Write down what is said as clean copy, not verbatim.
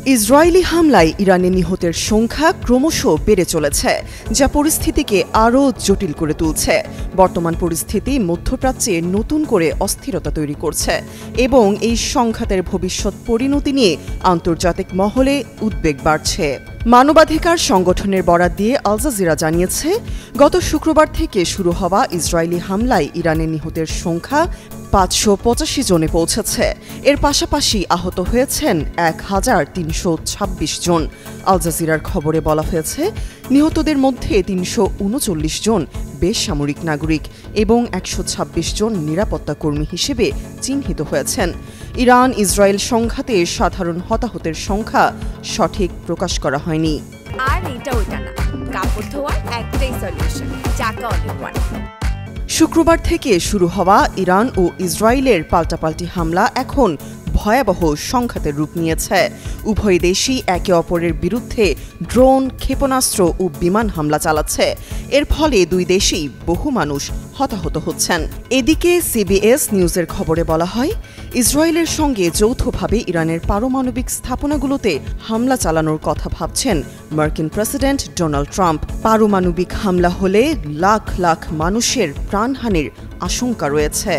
Israeli হামলায় ইরানে নিহতের সংখ্যা ক্রমশ বেড়ে চলেছে, যা পরিস্থিতিকে আরও জটিল করে তুলছে। বর্তমান পরিস্থিতি মধ্যপ্রাচ্যে নতুন করে অস্থিরতা তৈরি করছে এবং এই সংঘাতের ভবিষ্যৎ পরিণতি নিয়ে আন্তর্জাতিক মহলে উদ্বেগ বাড়ছে। মানবাধিকার সংগঠনের বরাত দিয়ে আল জাজিরা জানিয়েছে, গত শুক্রবার থেকে শুরু হওয়া ইসরায়েলি হামলায় ইরানের নিহতের সংখ্যা ৫৮৫ জনে পৌঁছেছে। এর পাশাপাশি আহত হয়েছেন ১,৩২৬ জন। আল জাজিরার খবরে বলা হয়েছে, নিহতদের মধ্যে ৩৩৯ জন বেসামরিক নাগরিক এবং ১২৬ জন নিরাপত্তা কর্মী হিসেবে চিহ্নিত হয়েছেন। ইরান ইসরায়েল সংঘাতে সাধারণ হতাহতের সংখ্যা সঠিক প্রকাশ করা হয়নি। আর এটা ওইটা না, কাপড় ধোয়ার একটাই সলিউশন, চাকা অনেক। শুক্রবার থেকে শুরু হওয়া ইরান ও ইসরায়েলের পাল্টাপাল্টি হামলা এখন ভয়াবহ সংঘাতের রূপ নিয়েছে। উভয় দেশই একে অপরের বিরুদ্ধে ড্রোন, ক্ষেপণাস্ত্র ও বিমান হামলা চালাচ্ছে। এর ফলে দুই দেশেই বহু মানুষ হতাহত হচ্ছেন। এদিকে সিবিএস নিউজের খবরে বলা হয়, ইসরায়েলের সঙ্গে যৌথভাবে ইরানের পারমাণবিক স্থাপনাগুলোতে হামলা চালানোর কথা ভাবছেন মার্কিন প্রেসিডেন্ট ডোনাল্ড ট্রাম্প। পারমাণবিক হামলা হলে লাখ লাখ মানুষের প্রাণহানির আশঙ্কা রয়েছে।